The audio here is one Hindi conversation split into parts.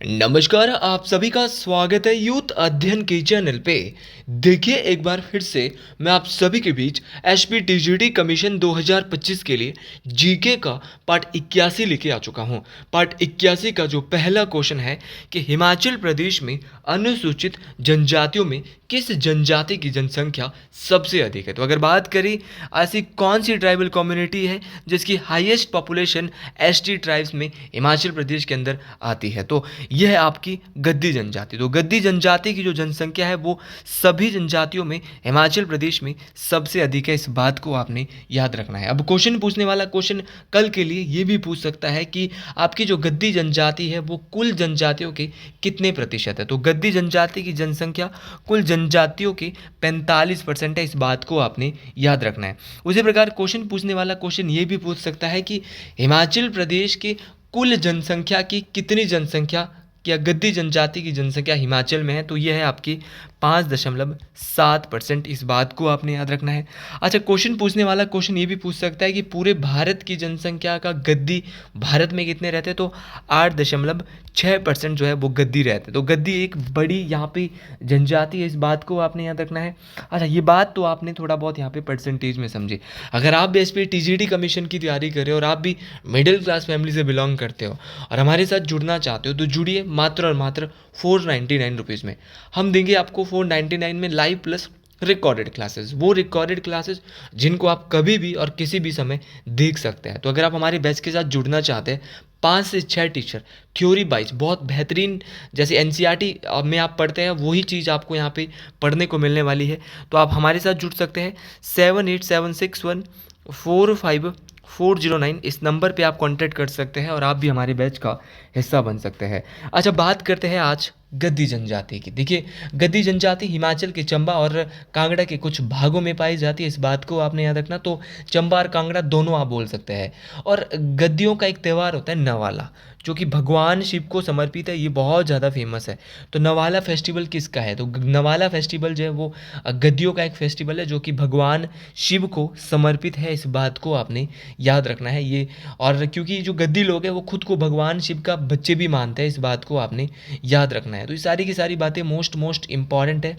नमस्कार, आप सभी का स्वागत है यूथ अध्ययन के चैनल पे। देखिए एक बार फिर से मैं आप सभी के बीच एचपी टीजीटी कमीशन 2025 के लिए जीके का पार्ट 81 लेके आ चुका हूँ। पार्ट 81 का जो पहला क्वेश्चन है कि हिमाचल प्रदेश में अनुसूचित जनजातियों में किस जनजाति की जनसंख्या सबसे अधिक है। तो अगर बात करें ऐसी कौन सी ट्राइबल कम्युनिटी है जिसकी हाईएस्ट पॉपुलेशन एसटी ट्राइब्स में हिमाचल प्रदेश के अंदर आती है, तो यह है आपकी गद्दी जनजाति। तो गद्दी जनजाति की जो जनसंख्या है वो सभी जनजातियों में हिमाचल प्रदेश में सबसे अधिक है। इस बात को आपने याद रखना है। अब क्वेश्चन पूछने वाला क्वेश्चन कल के लिए ये भी पूछ सकता है कि आपकी जो गद्दी जनजाति है वो कुल जनजातियों के कितने प्रतिशत है। तो गद्दी जनजाति की जनसंख्या कुल जनजातियों के 45% है। इस बात को आपने याद रखना है। उसी प्रकार क्वेश्चन पूछने वाला क्वेश्चन ये भी पूछ सकता है कि हिमाचल प्रदेश के कुल जनसंख्या की कितनी जनसंख्या क्या गद्दी जनजाति की जनसंख्या हिमाचल में है। तो यह है आपकी 5.7%। इस बात को आपने याद रखना है। अच्छा, क्वेश्चन पूछने वाला क्वेश्चन ये भी पूछ सकता है कि पूरे भारत की जनसंख्या का गद्दी भारत में कितने रहते हैं। तो 8.6% जो है वो गद्दी रहते हैं। तो गद्दी एक बड़ी यहाँ पे जनजाति है। इस बात को आपने याद रखना है। अच्छा, ये बात तो आपने थोड़ा बहुत यहाँ पे परसेंटेज में समझे। अगर आप भी एस पी टीजीटी कमीशन की तैयारी कर रहे हो और आप भी मिडिल क्लास फैमिली से बिलोंग करते हो और हमारे साथ जुड़ना चाहते हो तो जुड़िए मात्र और मात्र 499 रुपीज़ में। हम देंगे आपको 499 में लाइव प्लस रिकॉर्डेड क्लासेस। वो रिकॉर्डेड क्लासेस जिनको आप कभी भी और किसी भी समय देख सकते हैं। तो अगर आप हमारे बैच के साथ जुड़ना चाहते हैं, 5 से 6 टीचर थ्योरी वाइज बहुत बेहतरीन, जैसे एनसीईआरटी में आप पढ़ते हैं वही चीज़ आपको यहाँ पे पढ़ने को मिलने वाली है। तो आप हमारे साथ जुड़ सकते हैं। 7876145409 इस नंबर पे आप कांटेक्ट कर सकते हैं और आप भी हमारे बैच का हिस्सा बन सकते हैं। अच्छा, बात करते हैं आज गद्दी जनजाति की। देखिए, गद्दी जनजाति हिमाचल के चंबा और कांगड़ा के कुछ भागों में पाई जाती है। इस बात को आपने याद रखना। तो चंबा और कांगड़ा दोनों आप बोल सकते हैं। और गद्दियों का एक त्यौहार होता है नवाला, जो कि भगवान शिव को समर्पित है। ये बहुत ज़्यादा फेमस है। तो नवाला फेस्टिवल किसका है। तो नवाला फेस्टिवल जो है वो गद्दियों का एक फेस्टिवल है जो कि भगवान शिव को समर्पित है। इस बात को आपने याद रखना है। ये और क्योंकि जो गद्दी लोग हैं वो खुद को भगवान शिव का बच्चे भी मानते हैं। इस बात को आपने याद रखना है। तो ये सारी की सारी बातें मोस्ट इम्पॉर्टेंट है।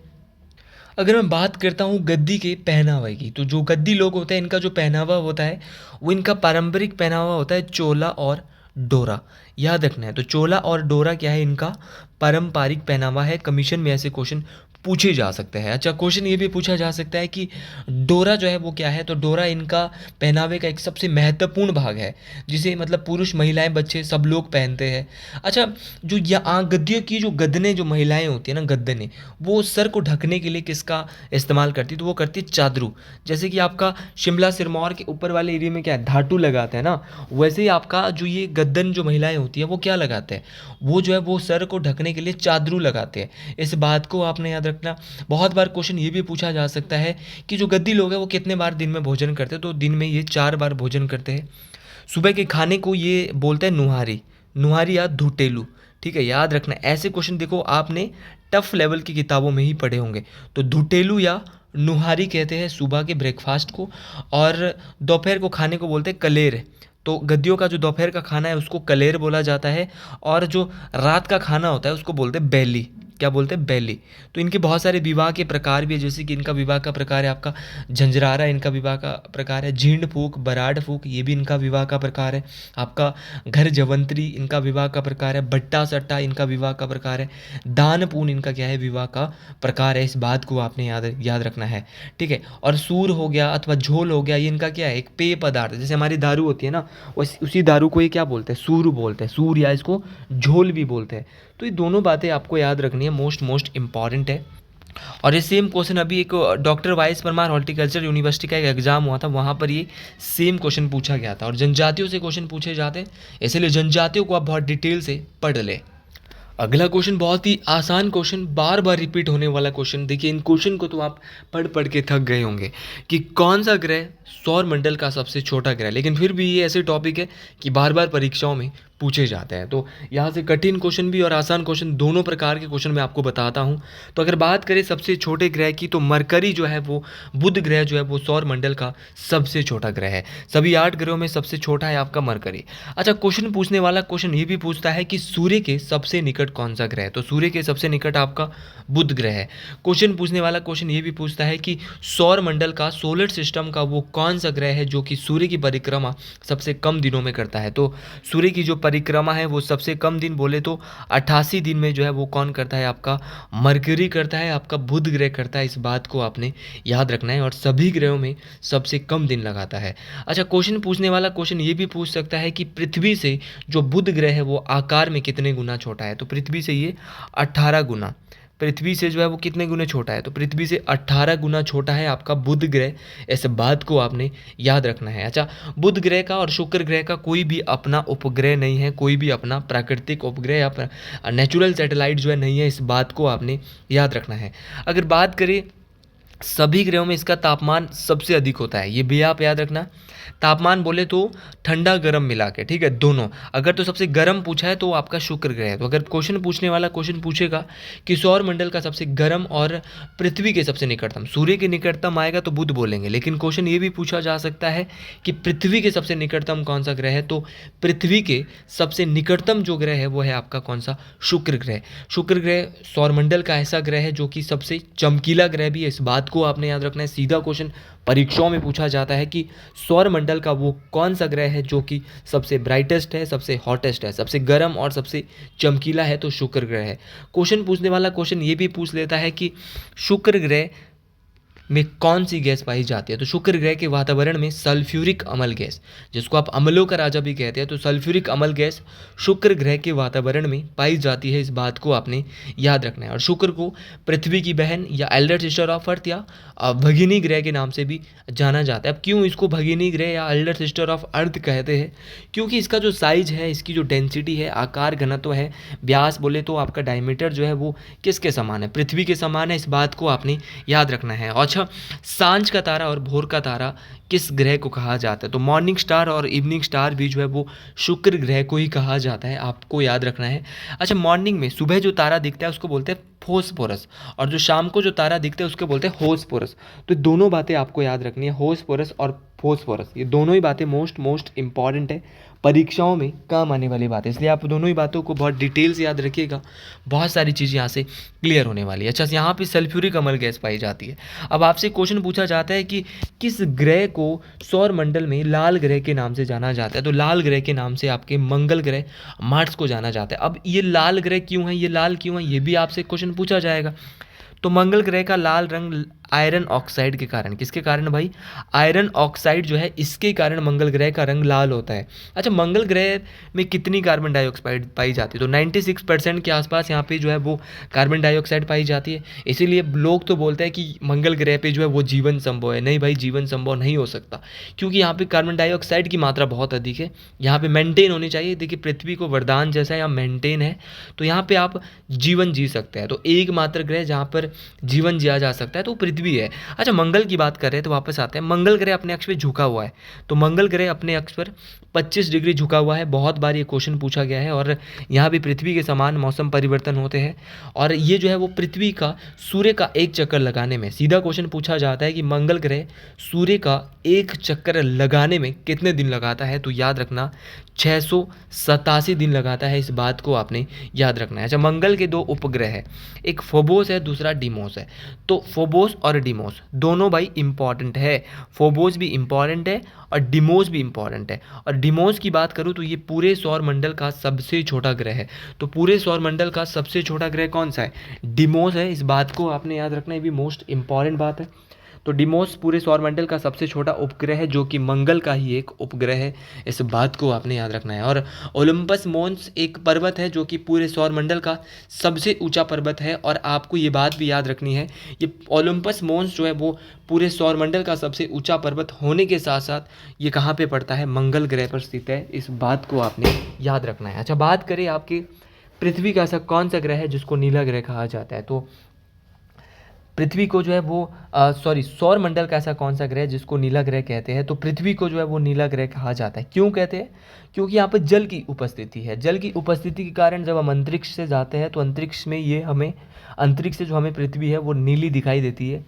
अगर मैं बात करता हूँ गद्दी के पहनावे की, तो जो गद्दी लोग होते हैं इनका जो पहनावा होता है वो इनका पारंपरिक पहनावा होता है चोला और डोरा। याद रखना है। तो चोला और डोरा क्या है, इनका पारंपरिक पहनावा है। कमीशन में ऐसे क्वेश्चन पूछे जा सकते हैं। अच्छा, क्वेश्चन ये भी पूछा जा सकता है कि डोरा जो है वो क्या है। तो डोरा इनका पहनावे का एक सबसे महत्वपूर्ण भाग है जिसे मतलब पुरुष महिलाएं बच्चे सब लोग पहनते हैं। अच्छा, जो यहाँ गद्दियों की जो गदने जो महिलाएं होती है ना, गद्दने, वो सर को ढकने के लिए किसका इस्तेमाल करती है। तो वो करती है चादरू। जैसे कि आपका शिमला सिरमौर के ऊपर वाले एरिया में क्या है, धाटू लगाते हैं ना, वैसे ही आपका जो ये गद्दन जो महिलाएं होती है वो क्या लगाते हैं, वो जो है वो सर को ढकने के लिए चादरू लगाते हैं। इस बात को आपने याद रखना। बहुत बार क्वेश्चन ये भी पूछा जा सकता है कि जो गद्दी लोग हैं वो कितने बार दिन में भोजन करते हैं। तो दिन में ये 4 बार भोजन करते हैं। सुबह के खाने को ये बोलते हैं नुहारी, नुहारी या धुटेलू। ठीक है, याद रखना। ऐसे क्वेश्चन देखो आपने टफ लेवल की किताबों में ही पढ़े होंगे। तो धुटेलू या नुहारी कहते हैं सुबह के ब्रेकफास्ट को, और दोपहर को खाने को बोलते हैं कलेर। तो गद्दियों का जो दोपहर का खाना है उसको कलेर बोला जाता है, और जो रात का खाना होता है उसको बोलते हैं बैली। क्या बोलते हैं, बैली। तो इनके बहुत सारे विवाह के प्रकार भी है, जैसे कि इनका विवाह का प्रकार है आपका झंझरारा, इनका विवाह का प्रकार है झींड फूक, बराड़ फूक, ये भी इनका विवाह का प्रकार है। आपका घर जवंतरी इनका विवाह का प्रकार है। बट्टा सट्टा इनका विवाह का प्रकार है। दान पून इनका क्या है, विवाह का प्रकार है। इस बात को आपने याद रखना है। ठीक है, और सूर हो गया अथवा झोल हो गया, ये इनका क्या है, एक पेय पदार्थ। जैसे हमारी दारू होती है ना, उसी दारू को ये क्या बोलते हैं, सूर बोलते हैं। सूर या इसको झोल भी बोलते हैं। तो ये दोनों बातें आपको याद रखनी है, मोस्ट इम्पॉर्टेंट है। और ये सेम क्वेश्चन अभी एक doctor vice Parmar horticulture university का एक एग्जाम हुआ था, वहाँ पर ये सेम क्वेश्चन पूछा गया था। और जनजातियों से क्वेश्चन पूछे जाते हैं, इसलिए जनजातियों को आप बहुत डिटेल से पढ़ लें। अगला क्वेश्चन बहुत ही आसान क्वेश्चन, बार बार रिपीट होने वाला क्वेश्चन। देखिए, इन क्वेश्चन को तो आप पढ़ के थक गए होंगे कि कौन सा ग्रह सौर मंडल का सबसे छोटा ग्रह। लेकिन फिर भी ये ऐसे टॉपिक है कि बार बार परीक्षाओं में पूछे जाते हैं। तो यहाँ से कठिन क्वेश्चन भी और आसान क्वेश्चन दोनों प्रकार के क्वेश्चन मैं आपको बताता हूँ। तो अगर बात करें सबसे छोटे ग्रह की, तो मरकरी जो है वो, बुध ग्रह जो है वो सौर मंडल का सबसे छोटा ग्रह है। सभी 8 ग्रहों में सबसे छोटा है आपका मरकरी। अच्छा, क्वेश्चन पूछने वाला क्वेश्चन ये भी पूछता है कि सूर्य के सबसे निकट कौन सा ग्रह है। तो सूर्य के सबसे निकट आपका बुध ग्रह है। क्वेश्चन पूछने वाला क्वेश्चन ये भी पूछता है कि सौर मंडल का, सोलर सिस्टम का वो कौन सा ग्रह है जो कि सूर्य की परिक्रमा सबसे कम दिनों में करता है। तो सूर्य की जो परिक्रमा है वो सबसे कम दिन बोले तो 88 दिन में जो है वो कौन करता है, आपका मरकरी करता है, आपका बुध ग्रह करता है। इस बात को आपने याद रखना है, और सभी ग्रहों में सबसे कम दिन लगाता है। अच्छा, क्वेश्चन पूछने वाला क्वेश्चन ये भी पूछ सकता है कि पृथ्वी से जो बुध ग्रह है वो आकार में कितने गुना छोटा है। तो पृथ्वी से ये 18 गुना, पृथ्वी से जो है वो कितने गुने छोटा है। तो पृथ्वी से 18 गुना छोटा है आपका बुध ग्रह। इस बात को आपने याद रखना है। अच्छा, बुध ग्रह का और शुक्र ग्रह का कोई भी अपना उपग्रह नहीं है, कोई भी अपना प्राकृतिक उपग्रह या नेचुरल सैटेलाइट जो है नहीं है। इस बात को आपने याद रखना है। अगर बात करें सभी ग्रहों में इसका तापमान सबसे अधिक होता है, ये भी आप याद रखना। तापमान बोले तो ठंडा गर्म मिला के, ठीक है, दोनों। अगर तो सबसे गर्म पूछा है तो वो आपका शुक्र ग्रह है। तो अगर क्वेश्चन पूछने वाला क्वेश्चन पूछेगा कि सौर मंडल का सबसे गर्म और पृथ्वी के सबसे निकटतम, सूर्य के निकटतम आएगा तो बुध बोलेंगे। लेकिन क्वेश्चन ये भी पूछा जा सकता है कि पृथ्वी के सबसे निकटतम कौन सा ग्रह है। तो पृथ्वी के सबसे निकटतम जो ग्रह है वो है आपका कौन सा, शुक्र ग्रह। शुक्र ग्रह सौरमंडल का ऐसा ग्रह है जो कि सबसे चमकीला ग्रह भी है। इस बात को आपने याद रखना है। सीधा क्वेश्चन परीक्षाओं में पूछा जाता है कि सौरमंडल का वो कौन सा ग्रह है जो कि सबसे ब्राइटेस्ट है, सबसे हॉटेस्ट है, सबसे गर्म और सबसे चमकीला है। तो शुक्र ग्रह है। क्वेश्चन पूछने वाला क्वेश्चन ये भी पूछ लेता है कि शुक्र ग्रह में कौन सी गैस पाई जाती है। तो शुक्र ग्रह के वातावरण में सल्फ्यूरिक अम्ल गैस, जिसको आप अम्लों का राजा भी कहते हैं, तो सल्फ्यूरिक अम्ल गैस शुक्र ग्रह के वातावरण में पाई जाती है। इस बात को आपने याद रखना है। और शुक्र को पृथ्वी की बहन या एल्डर सिस्टर ऑफ अर्थ या भगिनी ग्रह के नाम से भी जाना जाता है। अब क्यों इसको भगिनी ग्रह या एल्डर सिस्टर ऑफ अर्थ कहते हैं, क्योंकि इसका जो साइज है, इसकी जो डेंसिटी है, आकार घनत्व है, व्यास बोले तो आपका डायमीटर जो है वो किसके समान है, पृथ्वी के समान है। इस बात को आपने याद रखना है। अच्छा, सांझ का तारा और भोर का तारा किस ग्रह को कहा जाता है। तो मॉर्निंग स्टार और इवनिंग स्टार भी जो है वो शुक्र ग्रह को ही कहा जाता है, आपको याद रखना है। अच्छा, मॉर्निंग में सुबह जो तारा दिखता है उसको बोलते हैं फोस्फोरस, और जो शाम को जो तारा दिखता है उसको बोलते हैं होस्फोरस। तो दोनों बातें आपको याद रखनी है, होस्फोरस और फोस्फोरस। ये दोनों ही बातें मोस्ट इंपॉर्टेंट है, परीक्षाओं में काम आने वाली बात है, इसलिए आप दोनों ही बातों को बहुत डिटेल से याद रखिएगा। बहुत सारी चीज़ें यहाँ से क्लियर होने वाली है। अच्छा, यहाँ पे सल्फ्यूरिक अम्ल गैस पाई जाती है। अब आपसे क्वेश्चन पूछा जाता है कि किस ग्रह को सौर मंडल में लाल ग्रह के नाम से जाना जाता है। तो लाल ग्रह के नाम से आपके मंगल ग्रह, मार्स को जाना जाता है। अब ये लाल ग्रह क्यों है, ये लाल क्यों है, ये भी आपसे क्वेश्चन पूछा जाएगा। तो मंगल ग्रह का लाल रंग आयरन ऑक्साइड के कारण, किसके कारण भाई, आयरन ऑक्साइड जो है इसके कारण मंगल ग्रह का रंग लाल होता है। अच्छा, मंगल ग्रह में कितनी कार्बन डाइऑक्साइड पाई जाती है। तो 96% के आसपास यहाँ पे जो है वो कार्बन डाइऑक्साइड पाई जाती है। इसीलिए लोग तो बोलते हैं कि मंगल ग्रह पे जो है वो जीवन संभव है। नहीं भाई, जीवन संभव नहीं हो सकता, क्योंकि यहाँ पे कार्बन डाइऑक्साइड की मात्रा बहुत अधिक है। यहाँ पे मेंटेन होनी चाहिए। देखिए, पृथ्वी को वरदान जैसा यहाँ मेंटेन है, तो यहाँ पे आप जीवन जी सकते हैं। तो एकमात्र ग्रह जहाँ पर जीवन जिया जा सकता है तो पृथ्वी है। अच्छा, मंगल की बात कर रहे हैं तो वापस आते हैं। मंगल ग्रह अपने अक्ष पे झुका हुआ है। तो मंगल ग्रह अपने अक्ष पर 25 डिग्री झुका हुआ है। बहुत बार ये क्वेश्चन पूछा गया है, और यहाँ भी पृथ्वी के समान मौसम परिवर्तन होते हैं। और ये जो है वो पृथ्वी का सूर्य का एक चक्कर लगाने में, सीधा क्वेश्चन पूछा जाता है कि मंगल ग्रह सूर्य का एक चक्कर लगाने में कितने दिन लगाता है। तो याद रखना 687 दिन लगाता है। इस बात को आपने याद रखना है। अच्छा, मंगल के 2 उपग्रह है, एक फोबोस है, दूसरा डिमोस है। तो फोबोस और डिमोस दोनों भाई इंपॉर्टेंट है। फोबोस भी इंपॉर्टेंट है और डिमोस भी इंपॉर्टेंट है। और डिमोस की बात करूँ तो ये पूरे सौर मंडल का सबसे छोटा ग्रह है। तो पूरे सौर मंडल का सबसे छोटा ग्रह कौन सा है, डिमोस है। इस बात को आपने याद रखना है, भी मोस्ट इंपॉर्टेंट बात है। तो डिमोस पूरे सौरमंडल का सबसे छोटा उपग्रह है, जो कि मंगल का ही एक उपग्रह है। इस बात को आपने याद रखना है। और ओलंपस मोन्स एक पर्वत है जो कि पूरे सौरमंडल का सबसे ऊंचा पर्वत है। और आपको ये बात भी याद रखनी है, ये ओलंपस मोन्स जो है वो पूरे सौरमंडल का सबसे ऊंचा पर्वत होने के साथ साथ ये कहाँ पे पड़ता है, मंगल ग्रह पर स्थित है। इस बात को आपने याद रखना है। अच्छा, बात करें आपके पृथ्वी का ऐसा कौन सा ग्रह है जिसको नीला ग्रह कहा जाता है। तो पृथ्वी को जो है वो सौर मंडल का ऐसा कौन सा ग्रह है जिसको नीला ग्रह कहते हैं? तो पृथ्वी को जो है वो नीला ग्रह कहा जाता है। क्यों कहते हैं? क्योंकि यहाँ पे जल की उपस्थिति है। जल की उपस्थिति के कारण जब हम अंतरिक्ष से जाते हैं तो अंतरिक्ष में ये हमें, अंतरिक्ष से जो हमें पृथ्वी है वो नीली दिखाई देती है।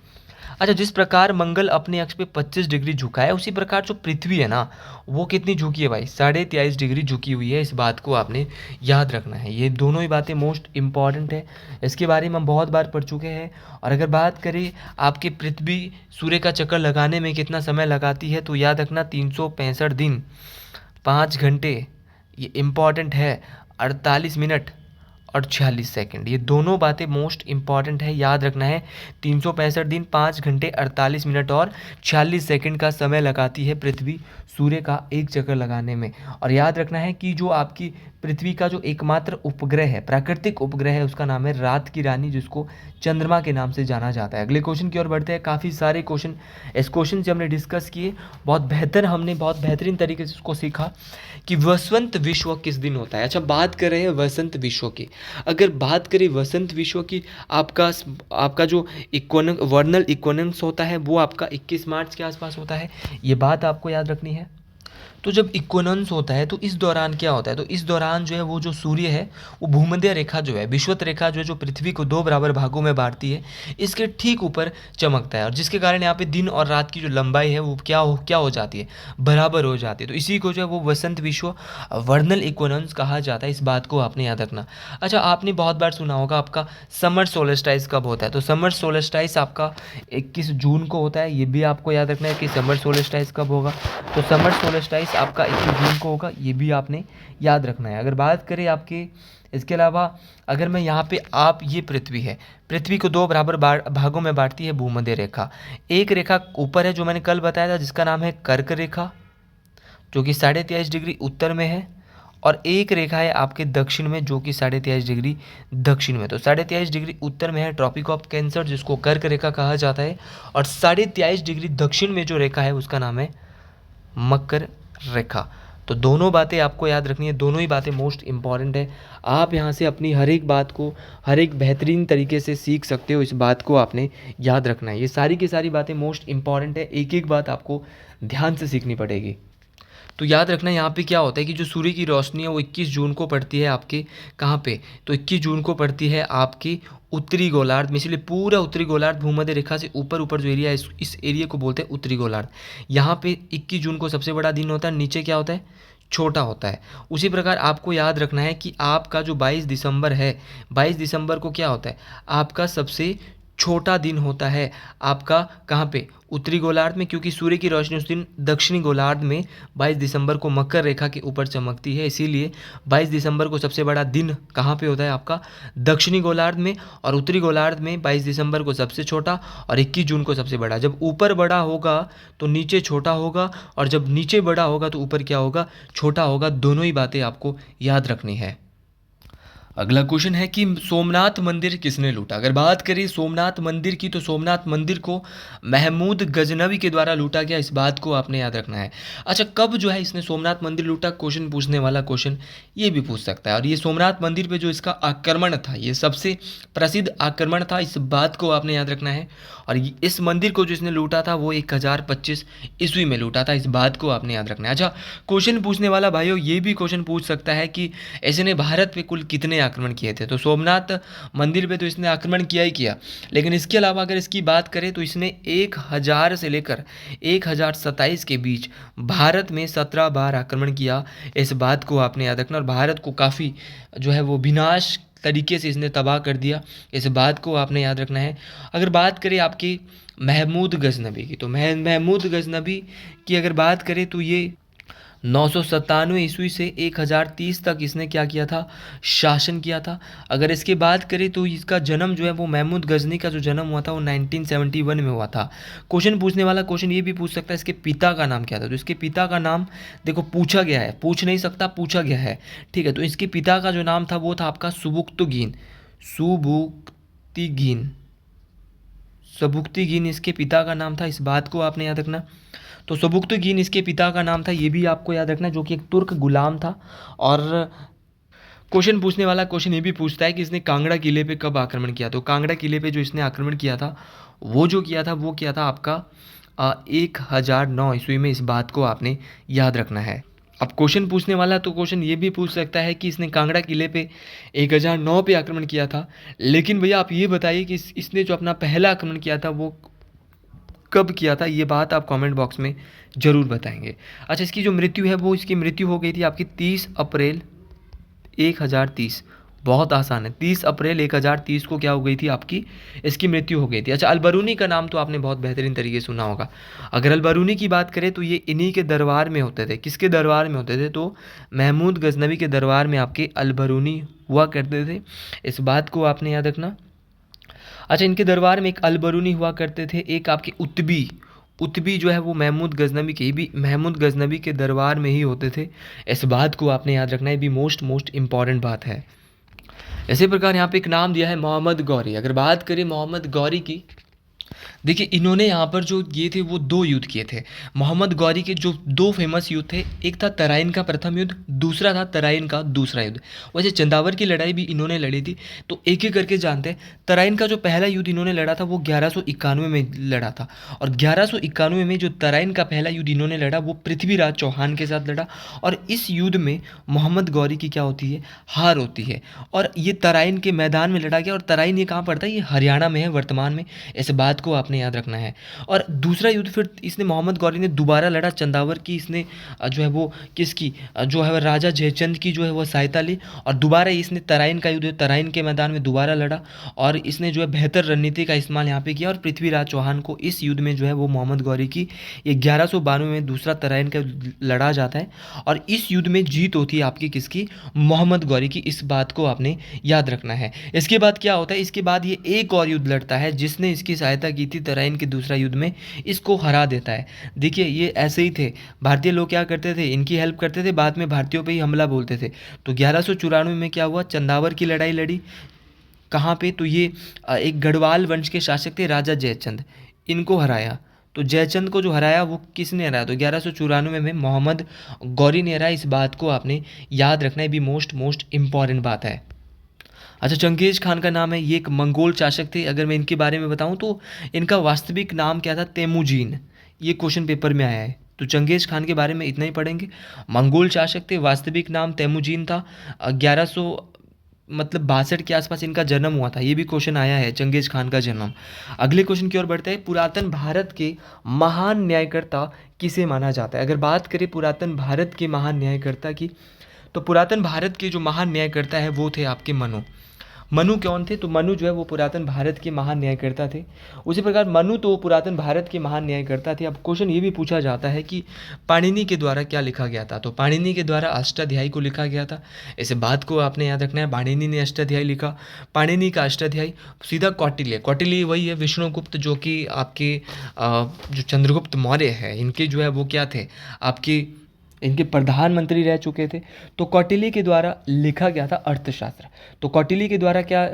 अच्छा, जिस प्रकार मंगल अपने अक्ष पे 25 डिग्री झुका है, उसी प्रकार जो पृथ्वी है ना, वो कितनी झुकी है भाई? 23.5 डिग्री झुकी हुई है। इस बात को आपने याद रखना है। ये दोनों ही बातें मोस्ट इंपॉर्टेंट है, इसके बारे में हम बहुत बार पढ़ चुके हैं। और अगर बात करें आपके पृथ्वी सूर्य का चक्कर लगाने में कितना समय लगाती है, तो याद रखना 365 दिन 5 घंटे, ये इम्पॉर्टेंट है, 48 मिनट और 46 सेकंड। ये दोनों बातें मोस्ट इंपॉर्टेंट है, याद रखना है। 365 दिन 5 घंटे 48 मिनट और 46 सेकंड का समय लगाती है पृथ्वी सूर्य का एक चक्कर लगाने में। और याद रखना है कि जो आपकी पृथ्वी का जो एकमात्र उपग्रह है, प्राकृतिक उपग्रह है, उसका नाम है रात की रानी, जिसको चंद्रमा के नाम से जाना जाता है। अगले क्वेश्चन की ओर बढ़ते हैं। काफ़ी सारे क्वेश्चन, इस क्वेश्चन से हमने डिस्कस किए, हमने बहुत बेहतरीन तरीके से उसको सीखा कि वसंत विश्व किस दिन होता है। अच्छा, बात कर रहे हैं वसंत विश्व की। अगर बात करें वसंत विश्व की, आपका जो वर्नल इक्विनोक्स होता है वो आपका 21 मार्च के आसपास होता है। ये बात आपको याद रखनी है। तो जब इक्विनोक्स होता है तो इस दौरान क्या होता है? तो इस दौरान जो है वो जो सूर्य है वो भूमध्य रेखा जो है, विषुवत रेखा जो है, जो पृथ्वी को 2 बराबर भागों में बांटती है, इसके ठीक ऊपर चमकता है। और जिसके कारण यहाँ पे दिन और रात की जो लंबाई है वो क्या हो जाती है? बराबर हो जाती है। तो इसी को जो है वो वसंत विश्व वर्नल इक्विनोक्स कहा जाता है। इस बात को आपने याद रखना। अच्छा, आपने बहुत बार सुना होगा आपका समर सोलेस्टाइस कब होता है? तो समर सोलेस्टाइस आपका 21 जून को होता है। ये भी आपको याद रखना है कि समर सोलेस्टाइस कब होगा। तो समर सोलेस्टाइस आपका 21 जून को होगा, ये भी आपने याद रखना है। अगर बात करें आपके, इसके अलावा अगर मैं यहाँ पे, आप ये पृथ्वी है, पृथ्वी को 2 बराबर भागों में बांटती है भूमध्य रेखा। एक रेखा ऊपर है जो मैंने कल बताया था, जिसका नाम है कर्क रेखा, जो कि 23.5 डिग्री उत्तर में है। और एक रेखा है आपके दक्षिण में, जो कि 23.5 डिग्री दक्षिण में। तो 23.5 डिग्री उत्तर में है ट्रॉपिक ऑफ कैंसर, जिसको कर्क रेखा कहा जाता है। और 23.5 डिग्री दक्षिण में जो रेखा है उसका नाम है मकर रेखा। तो दोनों बातें आपको याद रखनी है, दोनों ही बातें मोस्ट इंपॉर्टेंट है। आप यहाँ से अपनी हर एक बात को हर एक बेहतरीन तरीके से सीख सकते हो, इस बात को आपने याद रखना है। ये सारी की सारी बातें मोस्ट इंपॉर्टेंट है, एक एक बात आपको ध्यान से सीखनी पड़ेगी। तो याद रखना यहाँ पे क्या होता है कि जो सूर्य की रोशनी है वो 21 जून को पड़ती है आपके कहाँ पे? तो 21 जून को पड़ती है आपकी उत्तरी गोलार्ध में। इसलिए पूरा उत्तरी गोलार्ध भूमध्य रेखा से ऊपर ऊपर जो एरिया है, इस एरिया को बोलते हैं उत्तरी गोलार्ध। यहाँ पे 21 जून को सबसे बड़ा दिन होता है, नीचे क्या होता है? छोटा होता है। उसी प्रकार आपको याद रखना है कि आपका जो 22 दिसंबर है, 22 दिसंबर को क्या होता है? आपका सबसे छोटा दिन होता है आपका कहाँ पे? उत्तरी गोलार्ध में, क्योंकि सूर्य की रोशनी उस दिन दक्षिणी गोलार्ध में 22 दिसंबर को मकर रेखा के ऊपर चमकती है। इसीलिए 22 दिसंबर को सबसे बड़ा दिन कहाँ पे होता है? आपका दक्षिणी गोलार्ध में। और उत्तरी गोलार्ध में 22 दिसंबर को सबसे छोटा और 21 जून को सबसे बड़ा। जब ऊपर बड़ा होगा तो नीचे छोटा होगा, और जब नीचे बड़ा होगा तो ऊपर क्या होगा? छोटा होगा। दोनों ही बातें आपको याद रखनी है। अगला क्वेश्चन है कि सोमनाथ मंदिर किसने लूटा? अगर बात करें सोमनाथ मंदिर की, तो सोमनाथ मंदिर को महमूद गजनवी के द्वारा लूटा गया, इस बात को आपने याद रखना है। अच्छा, कब जो है इसने सोमनाथ मंदिर लूटा? क्वेश्चन पूछने वाला क्वेश्चन ये भी पूछ सकता है। और ये सोमनाथ मंदिर पे जो इसका आक्रमण था, ये सबसे प्रसिद्ध आक्रमण था, इस बात को आपने याद रखना है। और इस मंदिर को जो इसने लूटा था वो 1025 ईस्वी में लूटा था, इस बात को आपने याद रखना है। अच्छा, क्वेश्चन पूछने वाला भाइयों ये भी क्वेश्चन पूछ सकता है कि इसने भारत पे कुल कितने आक्रमण किए थे? तो सोमनाथ मंदिर पे तो इसने आक्रमण किया ही किया, लेकिन इसके अलावा अगर इसकी बात करें तो इसने 1000 से लेकर 1027 के बीच भारत में 17 बार आक्रमण किया, इस बात को आपने याद रखना। और भारत को काफ़ी जो है वो विनाश तरीके से इसने तबाह कर दिया, इस बात को आपने याद रखना है। अगर बात करें आपकी महमूद गजनवी की, तो महमूद गजनवी की अगर बात करें तो ये 997 ईस्वी से 1030 तक इसने क्या किया था? शासन किया था। अगर इसके बात करें तो इसका जन्म जो है वो महमूद गजनी का जो जन्म हुआ था वो 1971 में हुआ था। क्वेश्चन पूछने वाला क्वेश्चन ये भी पूछ सकता है इसके पिता का नाम क्या था? तो इसके पिता का नाम देखो पूछा गया है, पूछ नहीं सकता, पूछा गया है, ठीक है। तो इसके पिता का जो नाम था वो था आपका सुबुक्तुगीन, सुबुक्तिगीन, सबुक्तिगीन इसके पिता का नाम था, इस बात को आपने याद रखना। तो सबुक्तुगीन इसके पिता का नाम था, ये भी आपको याद रखना, जो कि एक तुर्क गुलाम था। और क्वेश्चन पूछने वाला क्वेश्चन ये भी पूछता है कि इसने कांगड़ा किले पे कब आक्रमण किया। तो कांगड़ा किले पे जो इसने आक्रमण किया था वो किया था आपका 1009 ईस्वी में। इस बात को आपने याद रखना है। अब क्वेश्चन पूछने वाला तो क्वेश्चन ये भी पूछ सकता है कि इसने कांगड़ा किले पे 1009 पे आक्रमण किया था, लेकिन भैया आप ये बताइए कि इसने जो अपना पहला आक्रमण किया था वो कब किया था। ये बात आप कमेंट बॉक्स में ज़रूर बताएंगे। अच्छा, इसकी जो मृत्यु है वो इसकी मृत्यु हो गई थी आपकी 30 अप्रैल 1030। बहुत आसान है, 30 अप्रैल 1030 को क्या हो गई थी आपकी, इसकी मृत्यु हो गई थी। अच्छा, अलबरूनी का नाम तो आपने बहुत बेहतरीन तरीके से सुना होगा। अगर अलबरूनी की बात करें तो ये इन्हीं के दरबार में होते थे। किसके दरबार में होते थे, तो महमूद गजनवी के दरबार में आपके अलबरूनी हुआ करते थे। इस बात को आपने याद रखना। अच्छा, इनके दरबार में एक अलबरूनी हुआ करते थे, एक आपके उतबी। उतबी जो है वो महमूद गजनवी के दरबार में ही होते थे। इस बात को आपने याद रखना है, भी मोस्ट इम्पॉर्टेंट बात है। इसी प्रकार यहाँ पे एक नाम दिया है मोहम्मद गौरी। अगर बात करें मोहम्मद गौरी की, देखिए इन्होंने यहाँ पर जो ये थे वो 2 युद्ध किए थे। मोहम्मद गौरी के जो 2 फेमस युद्ध थे, एक था तराइन का प्रथम युद्ध, दूसरा था तराइन का दूसरा युद्ध। वैसे चंदावर की लड़ाई भी इन्होंने लड़ी थी, तो एक एक करके जानते हैं। तराइन का जो पहला युद्ध इन्होंने लड़ा था वो 1191 में लड़ा था, और 1191 में जो तराइन का पहला युद्ध इन्होंने लड़ा वो पृथ्वीराज चौहान के साथ लड़ा। और इस युद्ध में मोहम्मद गौरी की क्या होती है, हार होती है। और ये तराइन के मैदान में लड़ा गया, और तराइन ये कहाँ पड़ता है, ये हरियाणा में है वर्तमान में। इस बात को आपने याद रखना है। और दूसरा युद्ध फिर इसने मोहम्मद गौरी ने दोबारा लड़ा चंदावर की। इसने जो है वो किसकी, जो है राजा जयचंद की जो है वो सहायता ली, और दोबारा इसने तराइन का युद्ध तराइन के मैदान में दोबारा लड़ा, और इसने जो है बेहतर रणनीति का इस्तेमाल यहाँ पे किया, और पृथ्वीराज चौहान को इस युद्ध में जो है वो मोहम्मद गौरी की ये 1192 में दूसरा तराइन का लड़ा जाता है, और इस युद्ध में जीत होती है आपकी किसकी, मोहम्मद गौरी की। इस बात को आपने याद रखना है। इसके बाद क्या होता है, इसके बाद ये एक और युद्ध लड़ता है जिसने इसकी सहायता की थी तराइन के दूसरा युद्ध में, इसको हरा देता है। देखिए ये ऐसे ही थे, भारतीय लोग क्या करते थे, इनकी हेल्प करते थे, बाद में भारतीयों पे ही हमला बोलते थे। तो 1194 में क्या हुआ, चंदावर की लड़ाई लड़ी। कहाँ पे, तो ये एक गढ़वाल वंश के शासक थे राजा जयचंद, इनको हराया। तो जयचंद को जो हराया वो किसने हराया, तो 1194 में मोहम्मद गौरी ने हराया। इस बात को आपने याद रखना है, भी मोस्ट इम्पॉर्टेंट बात है। अच्छा, चंगेज़ खान का नाम है, ये एक मंगोल शासक थे। अगर मैं इनके बारे में बताऊं तो इनका वास्तविक नाम क्या था, तेमुजीन। ये क्वेश्चन पेपर में आया है, तो चंगेज़ खान के बारे में इतना ही पढ़ेंगे। मंगोल शासक थे, वास्तविक नाम तेमुजीन था। 1100 मतलब 62 के आसपास इनका जन्म हुआ था। ये भी क्वेश्चन आया है, चंगेज़ खान का जन्म। अगले क्वेश्चन की ओर बढ़ते हैं। पुरातन भारत के महान न्यायकर्ता किसे माना जाता है। अगर बात करें पुरातन भारत के महान न्यायकर्ता की, तो पुरातन भारत के जो महान न्यायकर्ता है वो थे आपके मनु। मनु कौन थे, तो मनु जो है वो पुरातन भारत के महान न्यायकर्ता थे। उसी प्रकार मनु तो पुरातन भारत के महान न्यायकर्ता थे। अब क्वेश्चन ये भी पूछा जाता है कि पाणिनि के द्वारा क्या लिखा गया था, तो पाणिनि के द्वारा अष्टाध्यायी को लिखा गया था। इस बात को आपने याद रखना है, पाणिनि ने अष्टाध्यायी लिखा। पाणिनि का अष्टाध्यायी सीधा कौटिल्य, कौटिल्य वही है विष्णुगुप्त, जो कि आपके जो चंद्रगुप्त मौर्य है, इनके जो है वो क्या थे, आपके इनके प्रधानमंत्री रह चुके थे। तो कौटिल्य के द्वारा लिखा गया था अर्थशास्त्र। तो कौटिल्य के द्वारा क्या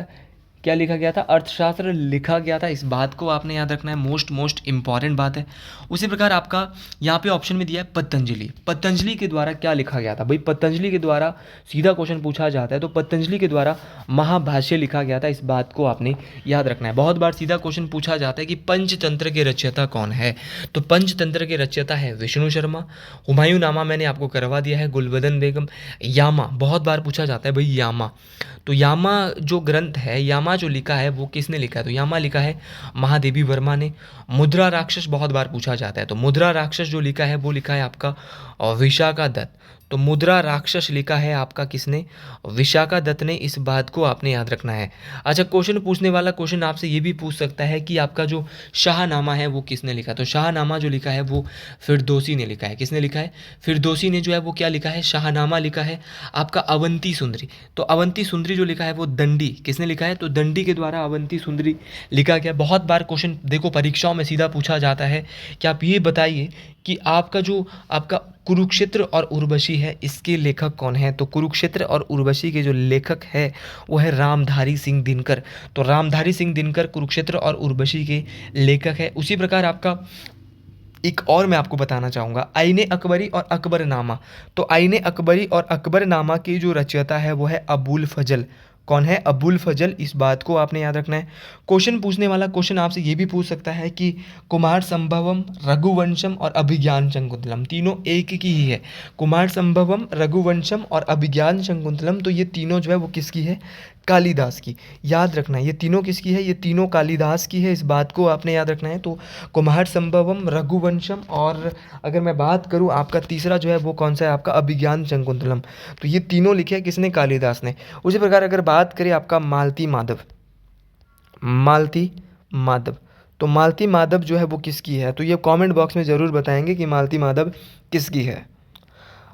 क्या लिखा गया था, अर्थशास्त्र लिखा गया था। इस बात को आपने याद रखना है, मोस्ट इंपॉर्टेंट बात है। उसी प्रकार आपका यहाँ पे ऑप्शन में दिया है पतंजलि। पतंजलि के द्वारा क्या लिखा गया था, भाई पतंजलि के द्वारा सीधा क्वेश्चन पूछा जाता है, तो पतंजलि के द्वारा महाभाष्य लिखा गया था। इस बात को आपने याद रखना है। बहुत बार सीधा क्वेश्चन पूछा जाता है कि पंचतंत्र के रचयिता कौन है, तो पंचतंत्र के रचयिता है विष्णु शर्मा। हुमायूं नामा मैंने आपको करवा दिया है, गुलबदन बेगम। यामा बहुत बार पूछा जाता है भाई, यामा। तो यामा जो ग्रंथ है, यामा जो लिखा है वो किसने लिखा है, तो यामा लिखा है महादेवी वर्मा ने। मुद्रा राक्षस बहुत बार पूछा जाता है, तो मुद्रा राक्षस जो लिखा है वो लिखा है आपका विशाखा दत्त। तो मुद्रा राक्षस लिखा है आपका किसने, विशाखा दत्त ने। इस बात को आपने याद रखना है। अच्छा, क्वेश्चन पूछने वाला क्वेश्चन आपसे ये भी पूछ सकता है कि आपका जो शाहनामा है वो किसने लिखा, तो शाहनामा जो लिखा है वो फिरदौसी ने लिखा है। किसने लिखा है, फिरदौसी ने जो है वो क्या लिखा है, शाहनामा लिखा है। आपका अवंती सुंदरी, तो अवंती सुंदरी जो लिखा है वो दंडी, किसने लिखा है, तो दंडी के द्वारा अवंती सुंदरी लिखा गया। बहुत बार क्वेश्चन देखो परीक्षाओं में सीधा पूछा जाता है कि आप ये बताइए कि आपका जो आपका कुरुक्षेत्र और उर्वशी है, इसके लेखक कौन है, तो कुरुक्षेत्र और उर्वशी के जो लेखक है वो है रामधारी सिंह दिनकर। तो रामधारी सिंह दिनकर कुरुक्षेत्र और उर्वशी के लेखक है। उसी प्रकार आपका एक और मैं आपको बताना चाहूँगा, आईने अकबरी और अकबरनामा। तो आईने अकबरी और अकबरनामा की जो रचयिता है वो है अबुल फजल। कौन है? अबुल फजल। इस बात को आपने याद रखना है। क्वेश्चन पूछने वाला क्वेश्चन आपसे ये भी पूछ सकता है कि कुमार संभवम, रघुवंशम और अभिज्ञान शकुंतलम तीनों एक की ही है। कुमार संभवम, रघुवंशम और अभिज्ञान शकुंतलम, तो ये तीनों जो है वो किसकी है? कालिदास की। याद रखना है ये तीनों किसकी है? ये तीनों कालिदास की है। इस बात को आपने याद रखना है। तो कुमार संभवम, रघुवंशम और अगर मैं बात करूँ आपका तीसरा जो है वो कौन सा है? आपका अभिज्ञान शकुंतलम। तो ये तीनों लिखे हैं किसने? कालिदास ने। उसी प्रकार अगर बात करें आपका मालती माधव, मालती माधव, तो मालती माधव जो है वो किसकी है? तो ये कमेंट बॉक्स में ज़रूर बताएंगे कि मालती माधव किसकी है।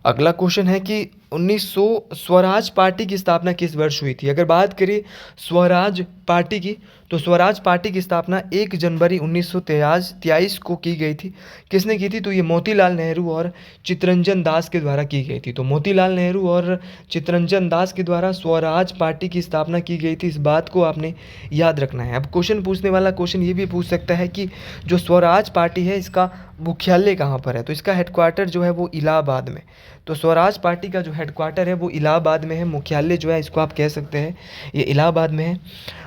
अगला क्वेश्चन है कि 1900 स्वराज पार्टी की स्थापना किस वर्ष हुई थी? अगर बात करें स्वराज पार्टी की, तो स्वराज पार्टी की स्थापना 1 जनवरी 1923 को की गई थी। किसने की थी? तो ये मोतीलाल नेहरू और चित्तरंजन दास के द्वारा की गई थी। तो मोतीलाल नेहरू और चित्तरंजन दास के द्वारा स्वराज पार्टी की स्थापना की गई थी। इस बात को आपने याद रखना है। अब क्वेश्चन पूछने वाला क्वेश्चन ये भी पूछ सकता है कि जो स्वराज पार्टी है इसका मुख्यालय कहाँ पर है? तो इसका हेडक्वार्टर जो है वो इलाहाबाद में। तो स्वराज पार्टी का जो हेडक्वार्टर है वो इलाहाबाद में है। मुख्यालय जो है इसको आप कह सकते हैं ये इलाहाबाद में है।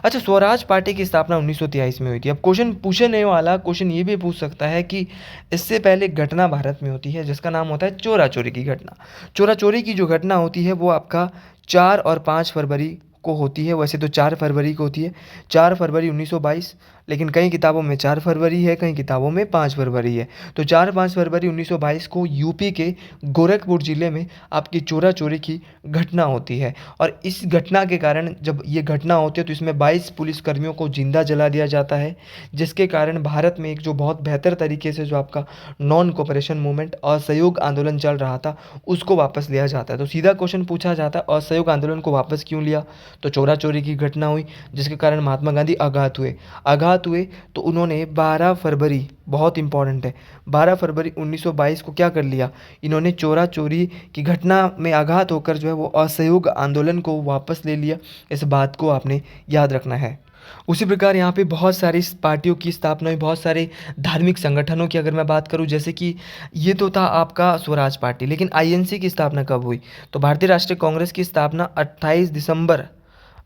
अच्छा, स्वराज पार्टी की स्थापना 1923 में हुई थी। अब क्वेश्चन पूछने वाला क्वेश्चन ये भी पूछ सकता है कि इससे पहले एक घटना भारत में होती है जिसका नाम होता है चोरा चोरी की घटना। चोरा चोरी की जो घटना होती है वो आपका 4 और 5 फरवरी को होती है। वैसे तो 4 फरवरी को होती है, 4 फरवरी 1922, लेकिन कई किताबों में 4 फरवरी है, कई किताबों में 5 फरवरी है। तो 4-5 फरवरी 1922 को यूपी के गोरखपुर ज़िले में आपकी चोरा चोरी की घटना होती है। और इस घटना के कारण जब ये घटना होती है तो इसमें 22 पुलिसकर्मियों को जिंदा जला दिया जाता है, जिसके कारण भारत में एक जो बहुत बेहतर तरीके से जो आपका नॉन कोऑपरेशन मूवमेंट, असहयोग आंदोलन चल रहा था, उसको वापस लिया जाता है। तो सीधा क्वेश्चन पूछा जाता है असहयोग आंदोलन को वापस क्यों लिया? तो चोरा चोरी की घटना हुई जिसके कारण महात्मा गांधी आघात हुए। तो उन्होंने 12 फरवरी, बहुत इंपॉर्टेंट है, 12 फरवरी 1922 को क्या कर लिया? इन्होंने चोरा चोरी की घटना में आघात होकर जो है वो असहयोग आंदोलन को वापस ले लिया। इस बात को आपने याद रखना है। उसी प्रकार यहाँ पे बहुत सारी पार्टियों की स्थापना हुई, बहुत सारे धार्मिक संगठनों की अगर मैं बात करूँ, जैसे कि ये तो था आपका स्वराज पार्टी, लेकिन आईएनसी की स्थापना कब हुई? तो भारतीय राष्ट्रीय कांग्रेस की स्थापना 28 दिसंबर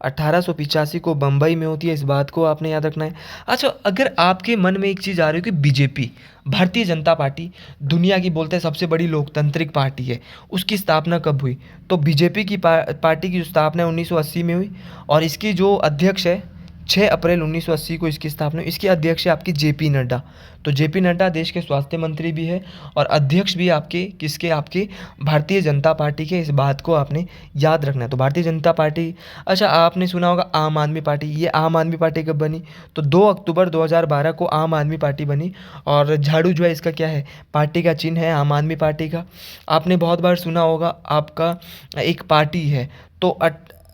1885 को बम्बई में होती है। इस बात को आपने याद रखना है। अच्छा, अगर आपके मन में एक चीज़ आ रही हो कि बीजेपी, भारतीय जनता पार्टी, दुनिया की बोलते हैं सबसे बड़ी लोकतांत्रिक पार्टी है, उसकी स्थापना कब हुई? तो बीजेपी की पार्टी की जो स्थापना है 1980 में हुई और इसकी जो अध्यक्ष है 6 अप्रैल 1980 को इसकी स्थापना हुई। इसके अध्यक्ष है आपकी जेपी नड्डा। तो जेपी नड्डा देश के स्वास्थ्य मंत्री भी है और अध्यक्ष भी आपके किसके? आपके भारतीय जनता पार्टी के। इस बात को आपने याद रखना है। तो भारतीय जनता पार्टी। अच्छा, आपने सुना होगा आम आदमी पार्टी। ये आम आदमी पार्टी कब बनी? तो 2 अक्टूबर 2012 को आम आदमी पार्टी बनी और झाड़ू जो है इसका क्या है? पार्टी का चिन्ह है आम आदमी पार्टी का। आपने बहुत बार सुना होगा आपका एक पार्टी है, तो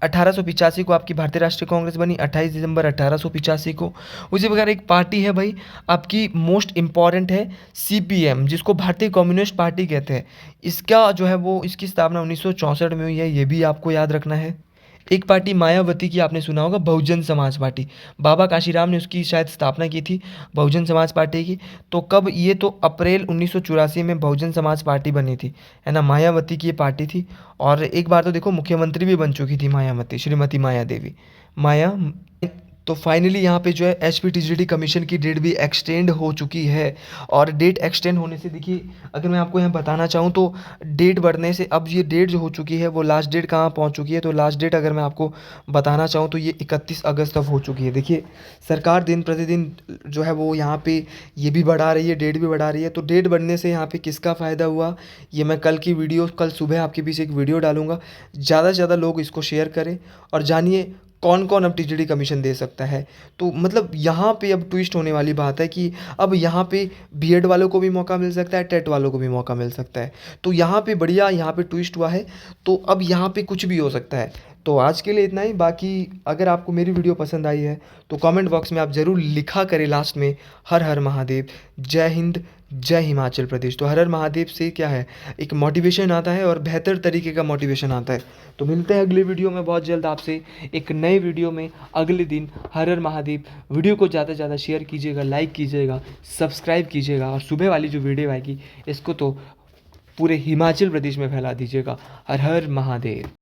1885 को आपकी भारतीय राष्ट्रीय कांग्रेस बनी, 28 दिसंबर 1885 को। उसी प्रकार एक पार्टी है भाई आपकी, मोस्ट इम्पॉर्टेंट है, सीपीएम, जिसको भारतीय कम्युनिस्ट पार्टी कहते हैं। इसका जो है वो इसकी स्थापना 1964 में हुई है, ये भी आपको याद रखना है। एक पार्टी मायावती की आपने सुना होगा, बहुजन समाज पार्टी। बाबा काशीराम ने उसकी शायद स्थापना की थी, बहुजन समाज पार्टी की। तो कब? ये तो अप्रैल 1984 में बहुजन समाज पार्टी बनी थी, है ना। मायावती की ये पार्टी थी और एक बार तो देखो मुख्यमंत्री भी बन चुकी थी मायावती, श्रीमती माया देवी, माया। तो फाइनली यहाँ पे जो है एचपीटीजीडी कमीशन की डेट भी एक्सटेंड हो चुकी है और डेट एक्सटेंड होने से देखिए, अगर मैं आपको यहाँ बताना चाहूँ तो डेट बढ़ने से अब ये डेट जो हो चुकी है वो लास्ट डेट कहाँ पहुँच चुकी है? तो लास्ट डेट अगर मैं आपको बताना चाहूँ तो ये 31 अगस्त तक हो चुकी है। देखिए, सरकार दिन प्रतिदिन जो है वो यहाँ पे ये भी बढ़ा रही है, डेट भी बढ़ा रही है। तो डेट बढ़ने से यहाँ पे किसका फ़ायदा हुआ? ये मैं कल सुबह आपके बीच एक वीडियो डालूंगा। ज़्यादा से ज़्यादा लोग इसको शेयर करें और जानिए कौन कौन अब टीजीडी कमीशन दे सकता है। तो मतलब यहाँ पे अब ट्विस्ट होने वाली बात है कि अब यहाँ पे बीएड वालों को भी मौका मिल सकता है, टेट वालों को भी मौका मिल सकता है। तो यहाँ पे बढ़िया, यहाँ पे ट्विस्ट हुआ है। तो अब यहाँ पे कुछ भी हो सकता है। तो आज के लिए इतना ही। बाकी अगर आपको मेरी वीडियो पसंद आई है तो कमेंट बॉक्स में आप ज़रूर लिखा करें लास्ट में हर हर महादेव, जय हिंद, जय हिमाचल प्रदेश। तो हर हर महादेव से क्या है, एक मोटिवेशन आता है और बेहतर तरीके का मोटिवेशन आता है। तो मिलते हैं अगले वीडियो में बहुत जल्द आपसे, एक नए वीडियो में अगले दिन। हर हर महादेव। वीडियो को ज़्यादा से ज़्यादा शेयर कीजिएगा, लाइक कीजिएगा, सब्सक्राइब कीजिएगा, और सुबह वाली जो वीडियो आएगी इसको तो पूरे हिमाचल प्रदेश में फैला दीजिएगा। हर हर महादेव।